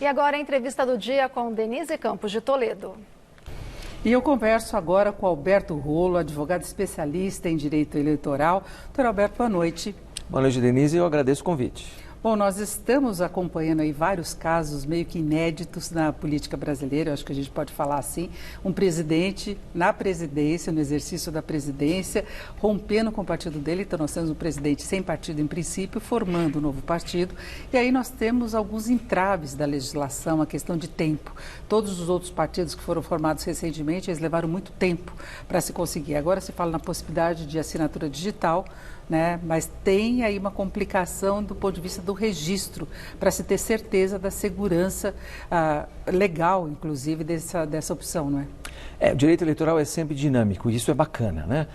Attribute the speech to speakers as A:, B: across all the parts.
A: E agora a entrevista do dia com Denise Campos de Toledo.
B: E eu converso agora com Alberto Rolo, advogado especialista em direito eleitoral. Doutor Alberto, boa noite.
C: Boa noite, Denise, e eu agradeço o convite.
B: Bom, nós estamos acompanhando aí vários casos meio que inéditos na política brasileira, eu acho que a gente pode falar assim, um presidente na presidência, no exercício da presidência, rompendo com o partido dele. Então nós temos um presidente sem partido em princípio, formando um novo partido, e aí nós temos alguns entraves da legislação, a questão de tempo. Todos os outros partidos que foram formados recentemente, eles levaram muito tempo para se conseguir. Agora se fala na possibilidade de assinatura digital, né? Mas tem aí uma complicação do ponto de vista do registro, para se ter certeza da segurança legal, inclusive, dessa opção, não é?
C: O direito eleitoral é sempre dinâmico, e isso é bacana, né?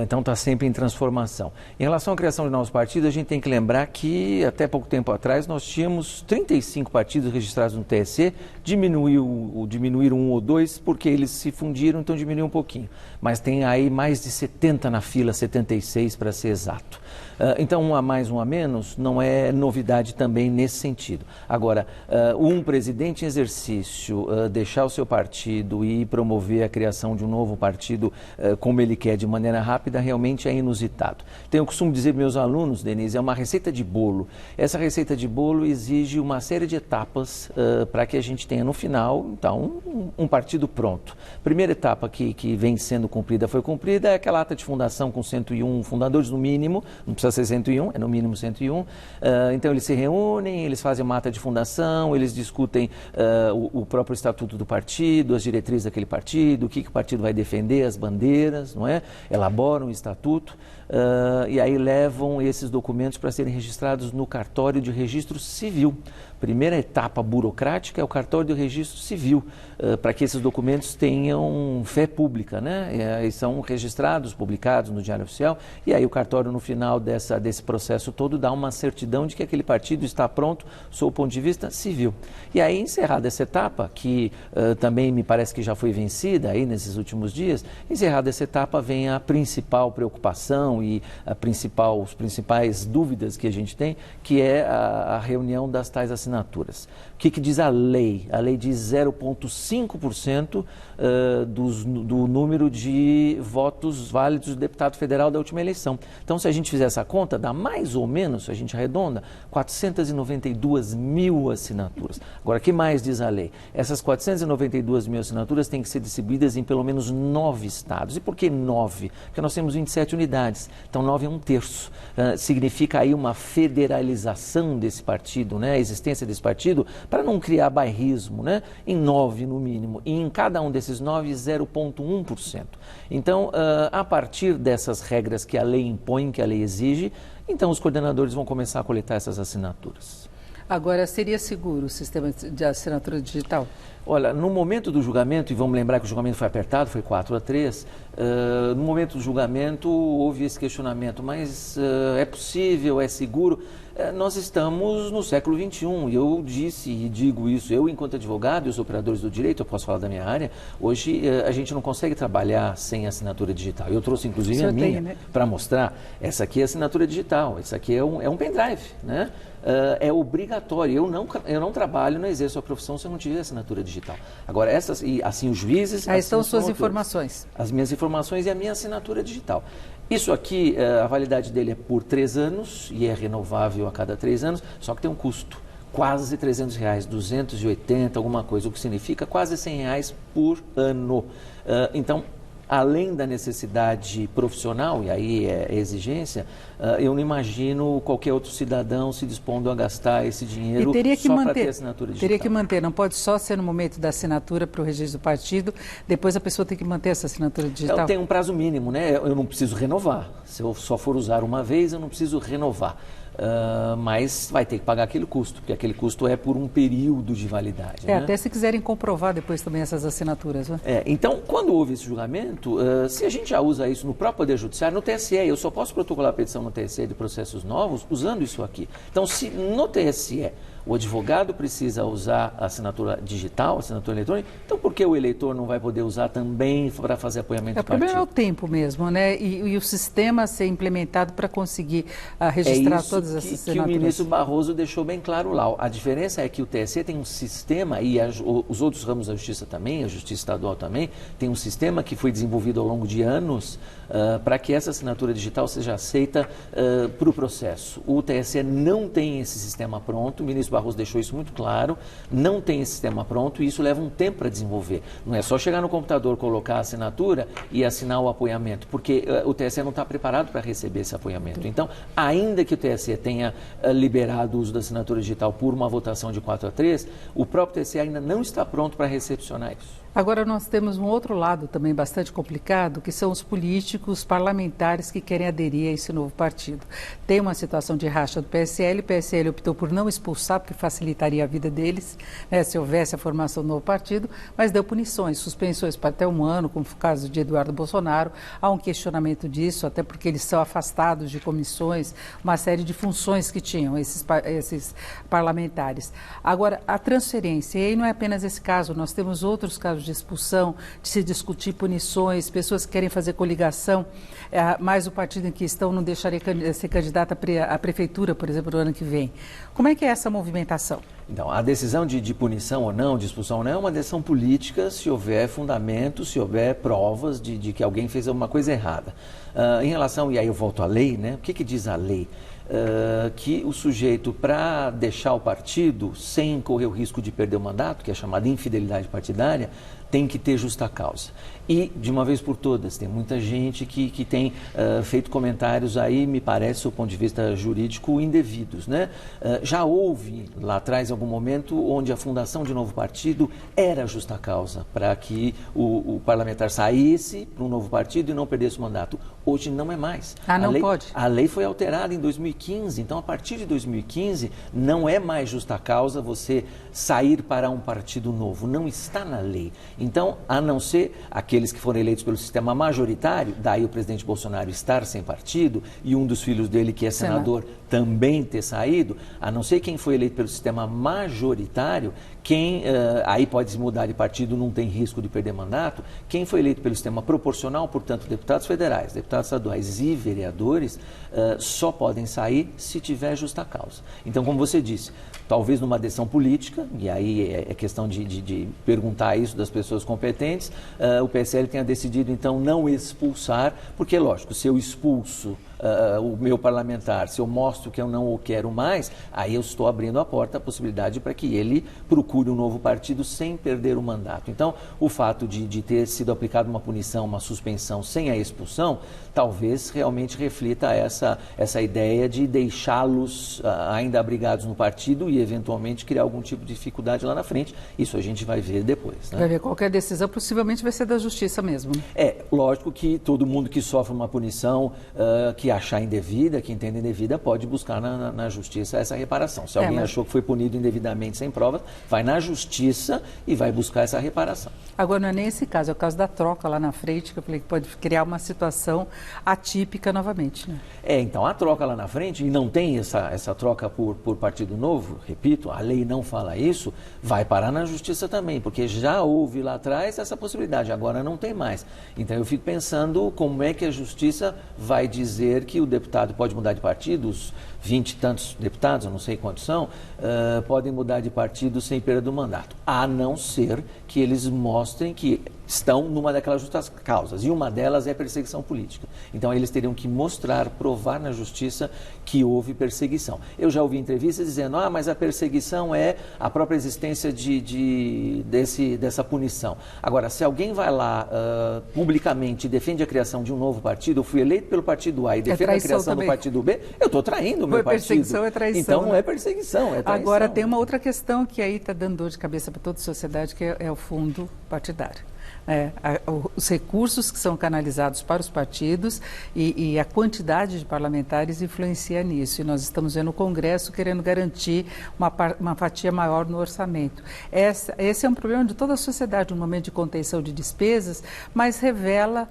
C: Então está sempre em transformação. Em relação à criação de novos partidos, a gente tem que lembrar que até pouco tempo atrás nós tínhamos 35 partidos registrados no TSE, diminuíram um ou dois porque eles se fundiram, então diminuiu um pouquinho. Mas tem aí mais de 70 na fila, 76 para ser exato. Então, um a mais, um a menos, não é novidade também nesse sentido. Agora, um presidente em exercício deixar o seu partido e promover a criação de um novo partido como ele quer, de maneira rápida, realmente é inusitado. Então, eu costumo dizer para meus alunos, Denise, é uma receita de bolo. Essa receita de bolo exige uma série de etapas para que a gente tenha no final, então, um partido pronto. Primeira etapa que vem sendo cumprida, foi cumprida, é aquela ata de fundação com 101 fundadores no mínimo, não precisa ser 101, é no mínimo 101. Então eles se reúnem, eles fazem uma ata de fundação, eles discutem o próprio estatuto do partido, as diretrizes daquele partido, o que o partido vai defender, as bandeiras, não é? Elaboram o estatuto e aí levam esses documentos para serem registrados no cartório de registro civil. Primeira etapa burocrática é o cartório de registro civil, para que esses documentos tenham fé pública, né? E são registrados, publicados no Diário Oficial, e aí o cartório, no final desse processo todo, dá uma certidão de que aquele partido está pronto, sob o ponto de vista civil. E aí, encerrada essa etapa, que também me parece que já foi vencida aí nesses últimos dias, encerrada essa etapa vem a principal preocupação e os principais dúvidas que a gente tem, que é a reunião das tais assinaturas. O que diz a lei? A lei diz 0,5% do número de votos válidos do deputado federal da última eleição. Então, se a gente fizer essa conta, dá mais ou menos, a gente arredonda, 492 mil assinaturas. Agora, o que mais diz a lei? Essas 492 mil assinaturas têm que ser distribuídas em pelo menos 9 estados. E por que 9? Porque nós temos 27 unidades, então 9 é um terço. Significa aí uma federalização desse partido, né? A existência desse partido, para não criar bairrismo, né? Em 9 no mínimo, e em cada um desses 9, 0,1%. Então, a partir dessas regras que a lei impõe, que a lei exige, então os coordenadores vão começar a coletar essas assinaturas.
B: Agora, seria seguro o sistema de assinatura digital?
C: Olha, no momento do julgamento, e vamos lembrar que o julgamento foi apertado, foi 4-3, no momento do julgamento houve esse questionamento, mas é possível, é seguro? Nós estamos no século XXI, e eu disse e digo isso, eu enquanto advogado e os operadores do direito, eu posso falar da minha área, hoje a gente não consegue trabalhar sem assinatura digital. Eu trouxe inclusive a minha, né, para mostrar, essa aqui é a assinatura digital, essa aqui é um pendrive, né? É obrigatório, eu não trabalho, não exerço a profissão se eu não tiver assinatura digital. Agora, essas, e assim os juízes...
B: Aí estão suas informações.
C: As minhas informações e a minha assinatura digital. Isso aqui, a validade dele é por 3 anos e é renovável a cada 3 anos, só que tem um custo. Quase R$300, 280, alguma coisa, o que significa quase R$100 por ano. Então, além da necessidade profissional, e aí é exigência, eu não imagino qualquer outro cidadão se dispondo a gastar esse dinheiro só para ter assinatura digital.
B: Teria que manter, não pode só ser no momento da assinatura para o registro do partido, depois a pessoa tem que manter essa assinatura digital?
C: Tem um prazo mínimo, né? Eu não preciso renovar. Se eu só for usar uma vez, eu não preciso renovar. Mas vai ter que pagar aquele custo, porque aquele custo é por um período de validade. Né?
B: Até se quiserem comprovar depois também essas assinaturas. Né?
C: Então, quando houve esse julgamento, se a gente já usa isso no próprio Poder Judiciário, no TSE, eu só posso protocolar a petição no TSE de processos novos usando isso aqui. Então, se no TSE O advogado precisa usar a assinatura digital, a assinatura eletrônica, então por que o eleitor não vai poder usar também para fazer apoiamento de partido?
B: O problema é o tempo mesmo, né? E o sistema ser implementado para conseguir registrar todas essas assinaturas.
C: Que o ministro Barroso deixou bem claro lá. A diferença é que o TSE tem um sistema, e os outros ramos da justiça também, a justiça estadual também, tem um sistema que foi desenvolvido ao longo de anos para que essa assinatura digital seja aceita para o processo. O TSE não tem esse sistema pronto, o ministro Barroso deixou isso muito claro, não tem esse sistema pronto e isso leva um tempo para desenvolver. Não é só chegar no computador, colocar a assinatura e assinar o apoiamento, porque o TSE não está preparado para receber esse apoiamento. Então, ainda que o TSE tenha liberado o uso da assinatura digital por uma votação de 4-3, o próprio TSE ainda não está pronto para recepcionar isso.
B: Agora nós temos um outro lado também bastante complicado, que são os políticos parlamentares que querem aderir a esse novo partido. Tem uma situação de racha do PSL, o PSL optou por não expulsar, porque facilitaria a vida deles, né, se houvesse a formação do novo partido, mas deu punições, suspensões para até 1 ano, como foi o caso de Eduardo Bolsonaro. Há um questionamento disso, até porque eles são afastados de comissões, uma série de funções que tinham esses parlamentares. Agora, a transferência, e aí não é apenas esse caso, nós temos outros casos de expulsão, de se discutir punições, pessoas que querem fazer coligação, mas o partido em questão não deixaria ser candidato à prefeitura, por exemplo, no ano que vem. Como é que é essa movimentação?
C: Então, a decisão de punição ou não, de expulsão ou não, é uma decisão política se houver fundamento, se houver provas de que alguém fez alguma coisa errada. Em relação, e aí eu volto à lei, né? O que diz a lei? Que o sujeito, para deixar o partido sem correr o risco de perder o mandato, que é chamada infidelidade partidária, tem que ter justa causa. E, de uma vez por todas, tem muita gente que tem feito comentários aí, me parece, do ponto de vista jurídico, indevidos, né? Já houve, lá atrás, em algum momento, onde a fundação de um novo partido era justa causa, para que o parlamentar saísse para um novo partido e não perdesse o mandato. Hoje não é mais.
B: Pode?
C: A lei foi alterada em 2015, então, a partir de 2015, não é mais justa causa você sair para um partido novo. Não está na lei. Então, a não ser aqueles que foram eleitos pelo sistema majoritário, daí o presidente Bolsonaro estar sem partido e um dos filhos dele, que é senador, também ter saído, a não ser quem foi eleito pelo sistema majoritário, aí pode se mudar de partido, não tem risco de perder mandato, quem foi eleito pelo sistema proporcional, portanto, deputados federais, deputados estaduais e vereadores, só podem sair se tiver justa causa. Então, como você disse, talvez numa decisão política, e aí é questão de perguntar isso das pessoas competentes, o PSL tenha decidido, então, não expulsar, porque, lógico, se eu expulso o meu parlamentar, se eu mostro que eu não o quero mais, aí eu estou abrindo a porta, a possibilidade para que ele procure um novo partido sem perder o mandato. Então, o fato de ter sido aplicada uma punição, uma suspensão sem a expulsão, talvez realmente reflita essa ideia de deixá-los ainda abrigados no partido e, eventualmente, criar algum tipo de dificuldade lá na frente. Isso a gente vai ver depois. Né?
B: Vai ver, qualquer decisão possivelmente vai ser da justiça mesmo.
C: É, lógico que todo mundo que sofre uma punição, que achar indevida, que entende indevida, pode buscar na justiça essa reparação. Se alguém achou que foi punido indevidamente sem provas, vai na justiça e vai buscar essa reparação.
B: Agora, não é nem esse caso, é o caso da troca lá na frente, que eu falei que pode criar uma situação atípica novamente. Né?
C: Então, a troca lá na frente, e não tem essa troca por partido novo, repito, a lei não fala isso, vai parar na justiça também, porque já houve lá atrás essa possibilidade, agora não tem mais. Então, eu fico pensando como é que a justiça vai dizer que o deputado pode mudar de partido, os 20 e tantos deputados, eu não sei quantos são, podem mudar de partido sem perda do mandato, a não ser que eles mostrem que estão numa daquelas justas causas, e uma delas é perseguição política. Então, eles teriam que mostrar, provar na justiça que houve perseguição. Eu já ouvi entrevistas dizendo, mas a perseguição é a própria existência dessa punição. Agora, se alguém vai lá publicamente e defende a criação de um novo partido, eu fui eleito pelo partido A e defendo a criação também do partido B, eu estou traindo o meu partido.
B: Perseguição é traição.
C: Então, não é perseguição, é traição.
B: Agora, tem uma outra questão que aí está dando dor de cabeça para toda a sociedade, que é o fundo partidário. Os recursos que são canalizados para os partidos e a quantidade de parlamentares influencia nisso. E nós estamos vendo o Congresso querendo garantir uma fatia maior no orçamento. Esse é um problema de toda a sociedade, um momento de contenção de despesas, mas revela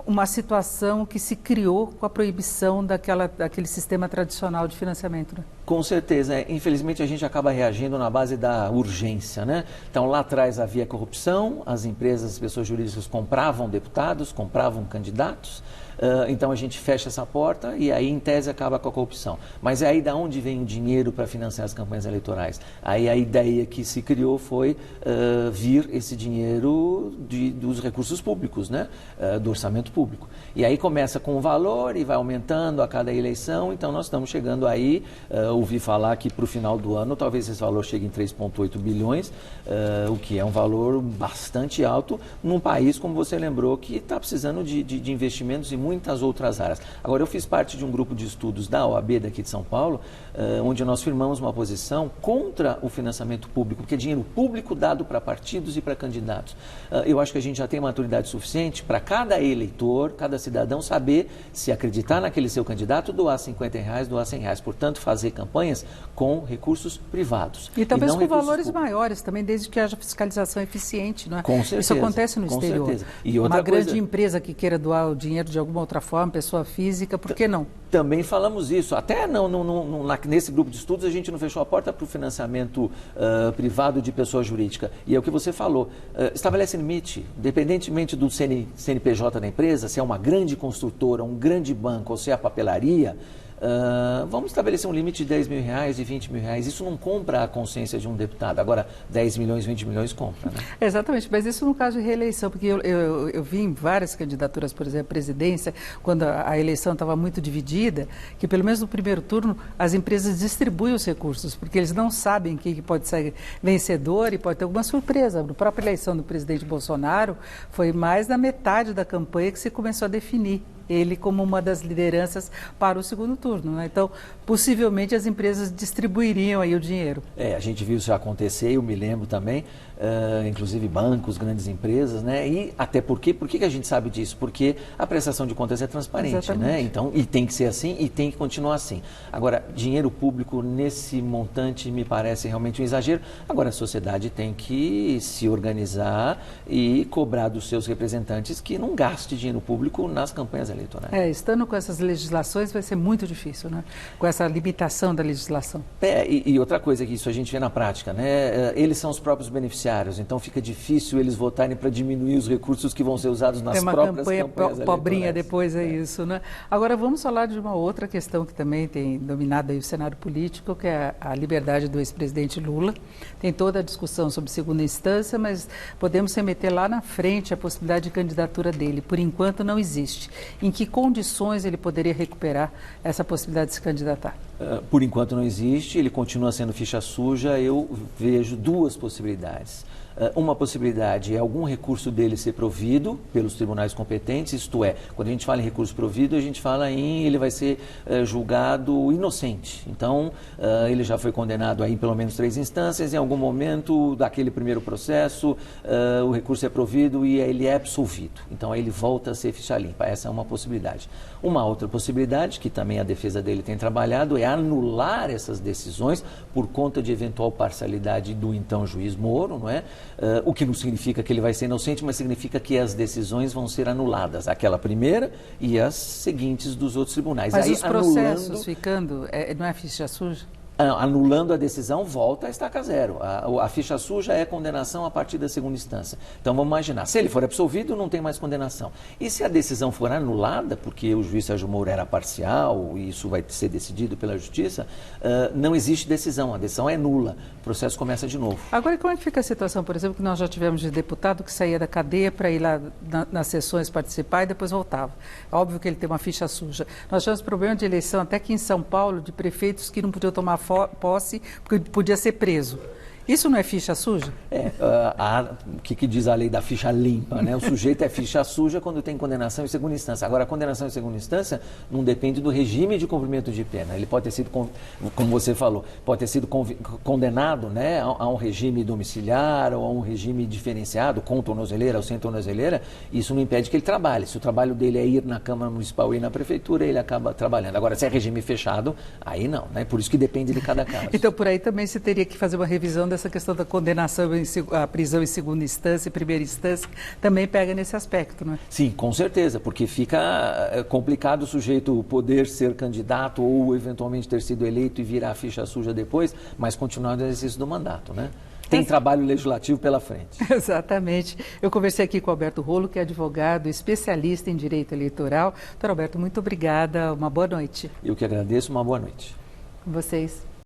B: uma situação que se criou com a proibição daquele sistema tradicional de financiamento, né?
C: Com certeza. Infelizmente, a gente acaba reagindo na base da urgência, né? Então, lá atrás havia corrupção, as empresas, as pessoas jurídicas compravam deputados, compravam candidatos. Então, a gente fecha essa porta e aí, em tese, acaba com a corrupção. Mas é aí da onde vem o dinheiro para financiar as campanhas eleitorais? Aí a ideia que se criou foi vir esse dinheiro dos recursos públicos, né? Do orçamento público. E aí começa com um valor e vai aumentando a cada eleição. Então, nós estamos chegando aí, ouvi falar que para o final do ano talvez esse valor chegue em 3,8 bilhões, o que é um valor bastante alto num país, como você lembrou, que está precisando de investimentos em muitas outras áreas. Agora, eu fiz parte de um grupo de estudos da OAB daqui de São Paulo, onde nós firmamos uma posição contra o financiamento público, porque é dinheiro público dado para partidos e para candidatos. Eu acho que a gente já tem maturidade suficiente para cada eleitor, cada cidadão saber se acreditar naquele seu candidato, doar R$50, doar R$100. Portanto, fazer campanhas com recursos privados.
B: E talvez com valores
C: públicos
B: maiores também, desde que haja fiscalização eficiente, não é?
C: Com certeza.
B: Isso acontece no exterior.
C: Certeza. E
B: uma grande empresa que queira doar o dinheiro de alguma outra forma, pessoa física, por que não?
C: Também falamos isso. Até nesse grupo de estudos a gente não fechou a porta para o financiamento privado de pessoa jurídica. E é o que você falou. Estabelece limite, independentemente do CNPJ da empresa, se é uma grande construtora, um grande banco ou se é a papelaria, vamos estabelecer um limite de R$10 mil e R$20 mil. Isso não compra a consciência de um deputado. Agora, 10 milhões, 20 milhões compra, né?
B: Exatamente, mas isso no caso de reeleição, porque eu vi em várias candidaturas, por exemplo, à presidência, quando a eleição estava muito dividida, que pelo menos no primeiro turno as empresas distribuem os recursos, porque eles não sabem quem pode ser vencedor e pode ter alguma surpresa. Na própria eleição do presidente Bolsonaro, foi mais da metade da campanha que se começou a definir ele como uma das lideranças para o segundo turno, né? Então, possivelmente as empresas distribuiriam aí o dinheiro.
C: A gente viu isso já acontecer, eu me lembro também, inclusive bancos, grandes empresas, né? E até por que a gente sabe disso? Porque a prestação de contas é transparente,
B: exatamente,
C: né? Então, e tem que ser assim e tem que continuar assim. Agora, dinheiro público nesse montante me parece realmente um exagero. Agora, a sociedade tem que se organizar e cobrar dos seus representantes que não gaste dinheiro público nas campanhas eleitorais.
B: Estando com essas legislações vai ser muito difícil, né? Com essa limitação da legislação.
C: E outra coisa que isso a gente vê na prática, né? Eles são os próprios beneficiários, então fica difícil eles votarem para diminuir os recursos que vão ser usados nas próprias campanhas eleitorais.
B: Tem uma campanha pobrinha depois, isso, né? Agora vamos falar de uma outra questão que também tem dominado aí o cenário político, que é a liberdade do ex-presidente Lula. Tem toda a discussão sobre segunda instância, mas podemos remeter lá na frente a possibilidade de candidatura dele. Por enquanto não existe. Em que condições ele poderia recuperar essa possibilidade de se candidatar?
C: Por enquanto não existe, ele continua sendo ficha suja. Eu vejo duas possibilidades. Uma possibilidade é algum recurso dele ser provido pelos tribunais competentes, isto é, quando a gente fala em recurso provido, a gente fala em ele vai ser julgado inocente. Então, ele já foi condenado aí em pelo menos 3 instâncias, em algum momento daquele primeiro processo, o recurso é provido e ele é absolvido. Então, aí ele volta a ser ficha limpa. Essa é uma possibilidade. Uma outra possibilidade, que também a defesa dele tem trabalhado, é anular essas decisões por conta de eventual parcialidade do então juiz Moro, não é? O que não significa que ele vai ser inocente, mas significa que as decisões vão ser anuladas, aquela primeira e as seguintes dos outros tribunais.
B: Mas aí, os processos ficando, não é ficha suja?
C: Anulando a decisão, volta a estaca zero. A ficha suja é condenação a partir da segunda instância. Então, vamos imaginar, se ele for absolvido, não tem mais condenação. E se a decisão for anulada, porque o juiz Sérgio Moro era parcial e isso vai ser decidido pela justiça, não existe decisão, a decisão é nula. O processo começa de novo.
B: Agora, como é que fica a situação, por exemplo, que nós já tivemos de deputado que saía da cadeia para ir lá nas sessões participar e depois voltava? Óbvio que ele tem uma ficha suja. Nós tivemos problema de eleição até aqui em São Paulo, de prefeitos que não podiam tomar posse porque podia ser preso. Isso não é ficha suja?
C: O que diz a lei da ficha limpa, né? O sujeito é ficha suja quando tem condenação em segunda instância. Agora, a condenação em segunda instância não depende do regime de cumprimento de pena. Ele pode ter sido, como você falou, pode ter sido condenado, né, a um regime domiciliar ou a um regime diferenciado, com tornozeleira ou sem tornozeleira. Isso não impede que ele trabalhe. Se o trabalho dele é ir na Câmara Municipal ou ir na Prefeitura, ele acaba trabalhando. Agora, se é regime fechado, aí não, né? Por isso que depende de cada caso.
B: Então, por aí também você teria que fazer uma revisão dessa essa questão da condenação, a prisão em segunda instância e primeira instância, também pega nesse aspecto, não é?
C: Sim, com certeza, porque fica complicado o sujeito poder ser candidato ou eventualmente ter sido eleito e virar a ficha suja depois, mas continuar no exercício do mandato, né? Tem trabalho legislativo pela frente.
B: Exatamente. Eu conversei aqui com o Alberto Rolo, que é advogado, especialista em direito eleitoral. Doutor Alberto, muito obrigada. Uma boa noite.
C: Eu que agradeço. Uma boa noite.
B: Vocês.